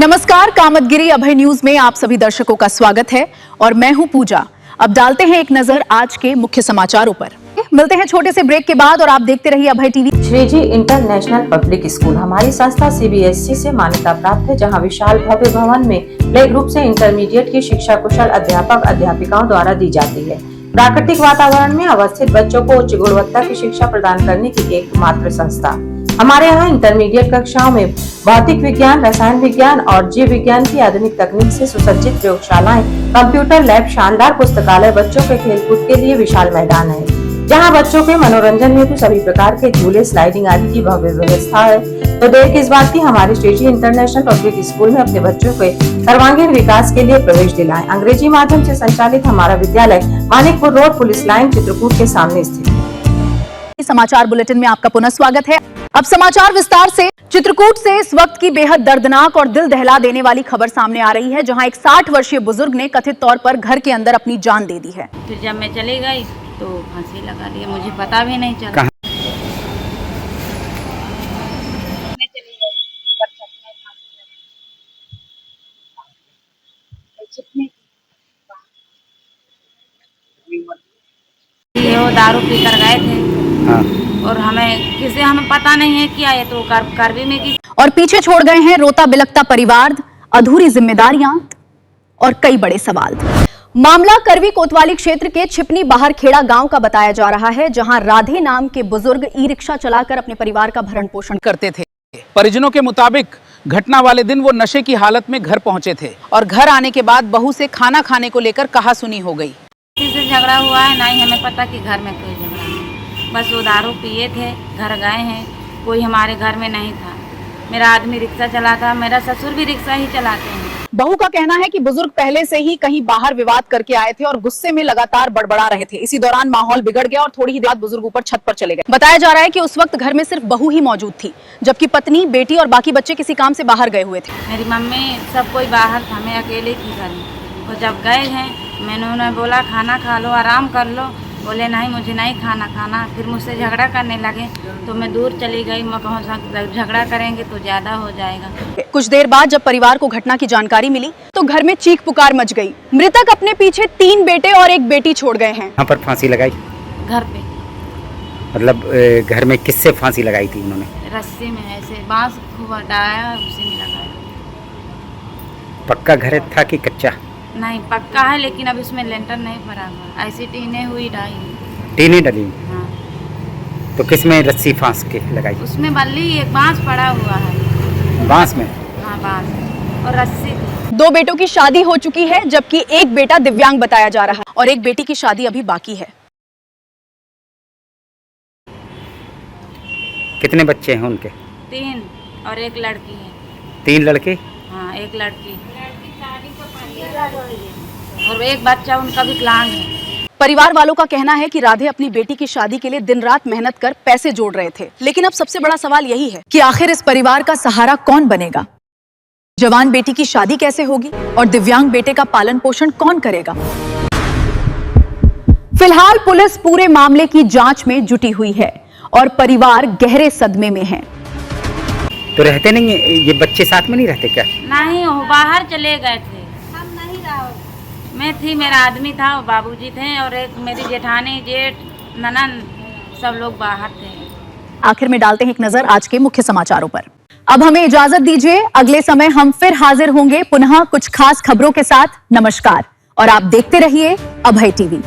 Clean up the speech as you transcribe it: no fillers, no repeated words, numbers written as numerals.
नमस्कार, कामतगिरी अभय न्यूज में आप सभी दर्शकों का स्वागत है और मैं हूं पूजा। अब डालते हैं एक नजर आज के मुख्य समाचारों पर। मिलते हैं छोटे से ब्रेक के बाद और आप देखते रहिए Abhay TV. Shriji international public school हमारी संस्था सीबीएसई से मान्यता प्राप्त है, जहां विशाल भव्य भवन में प्ले ग्रुप से इंटरमीडिएट की शिक्षा कुशल अध्यापक अध्यापिकाओं द्वारा दी जाती है। प्राकृतिक वातावरण में अवस्थित बच्चों को उच्च गुणवत्ता की शिक्षा प्रदान करने की एकमात्र संस्था। हमारे यहाँ इंटरमीडिएट कक्षाओं में भौतिक विज्ञान, रसायन विज्ञान और जीव विज्ञान की आधुनिक तकनीक से सुसज्जित प्रयोगशालाएं, कंप्यूटर लैब, शानदार पुस्तकालय, बच्चों के खेलकूद के लिए विशाल मैदान है, जहां बच्चों के मनोरंजन हेतु सभी प्रकार के झूले, स्लाइडिंग आदि की भव्य व्यवस्था है। तो देर किस बात की, हमारे श्रीजी इंटरनेशनल पब्लिक स्कूल में अपने बच्चों के सर्वांगीण विकास के लिए प्रवेश दिलाएं। अंग्रेजी माध्यम से संचालित हमारा विद्यालय Manikpur road, police line, Chitrakoot के सामने स्थित है। समाचार बुलेटिन में आपका पुनः स्वागत है। अब समाचार विस्तार से। चित्रकूट से इस वक्त की बेहद दर्दनाक और दिल दहला देने वाली खबर सामने आ रही है, जहां एक 60 वर्षीय बुजुर्ग ने कथित तौर पर घर के अंदर अपनी जान दे दी है। फिर जब मैं चली गई तो फांसी लगा दी, मुझे पता भी नहीं चला। ये वो दारू पी कर गए थे। हाँ। और हमें पता नहीं है क्या ये तो कार्रवाई में की। और पीछे छोड़ गए हैं रोता बिलखता परिवार, अधूरी जिम्मेदारियां और कई बड़े सवाल। मामला करवी कोतवाली क्षेत्र के छिपनी बाहर खेड़ा गांव का बताया जा रहा है, जहां राधे नाम के बुजुर्ग ई रिक्शा चलाकर अपने परिवार का भरण पोषण करते थे। परिजनों के मुताबिक घटना वाले दिन वो नशे की हालत में घर पहुंचे थे और घर आने के बाद बहू से खाना खाने को लेकर कहासुनी हो गई। किसी से झगड़ा हुआ है नहीं हमें पता कि घर में कोई झगड़ा नहीं, बस वो दारू पिए थे, घर गए हैं, कोई हमारे घर में नहीं था। मेरा आदमी रिक्शा चलाता, मेरा ससुर भी रिक्शा ही चलाते हैं। बहू का कहना है कि बुजुर्ग पहले से ही कहीं बाहर विवाद करके आए थे और गुस्से में लगातार बड़बड़ा रहे थे। इसी दौरान माहौल बिगड़ गया और थोड़ी ही देर बाद बुजुर्ग ऊपर छत पर चले गए। बताया जा रहा है कि उस वक्त घर में सिर्फ बहू ही मौजूद थी, जबकि पत्नी, बेटी और बाकी बच्चे किसी काम से बाहर गए हुए थे। मेरी मम्मी सब कोई बाहर था, मैं अकेले थी घर में। तो जब गए हैं मैंने उन्हें बोला खाना खा लो, आराम कर लो, बोले नहीं मुझे नहीं खाना। फिर मुझसे झगड़ा करने लगे तो मैं दूर चली गई। मैं कहूँ झगड़ा करेंगे तो ज्यादा हो जाएगा। कुछ देर बाद जब परिवार को घटना की जानकारी मिली तो घर में चीख पुकार मच गई। मृतक अपने पीछे 3 बेटे और 1 बेटी छोड़ गए हैं। यहाँ पर फांसी लगाई घर पे, मतलब घर में किससे फांसी लगाई थी उन्होंने? रस्सी में, ऐसे बांस खूब हटाया उसी में लगाया। पक्का घर था कि कच्चा? नहीं पक्का है, लेकिन अब इसमें लेंटर नहीं भरा हुआ, ऐसी टीने हुई डाली। टीने डली? हाँ। तो किस में रस्सी फांस के लगाई? उसमें बल्ली एक बांस पड़ा हुआ है। बांस में? हाँ बांस और रस्सी थी। 2 बेटों की शादी हो चुकी है, जबकि 1 बेटा दिव्यांग बताया जा रहा है और 1 बेटी की शादी अभी बाकी है। कितने बच्चे हैं उनके? 3 और 1 लड़की है। 3 लड़के? हाँ 1 लड़की और 1 बच्चा उनका विकलांग है। परिवार वालों का कहना है कि राधे अपनी बेटी की शादी के लिए दिन रात मेहनत कर पैसे जोड़ रहे थे, लेकिन अब सबसे बड़ा सवाल यही है कि आखिर इस परिवार का सहारा कौन बनेगा? जवान बेटी की शादी कैसे होगी और दिव्यांग बेटे का पालन पोषण कौन करेगा? फिलहाल पुलिस पूरे मामले की जांच में जुटी हुई है और परिवार गहरे सदमे में है। तो रहते नहीं है ये बच्चे, साथ में नहीं रहते क्या? नहीं, वो बाहर चले गए थे। मैं थी, मेरा आदमी था, वो बाबूजी थे और एक मेरी जेठानी, जेठ, ननन, सब लोग बाहर थे। आखिर में डालते हैं एक नजर आज के मुख्य समाचारों पर। अब हमें इजाजत दीजिए, अगले समय हम फिर हाजिर होंगे पुनः कुछ खास खबरों के साथ। नमस्कार और आप देखते रहिए अभय टीवी।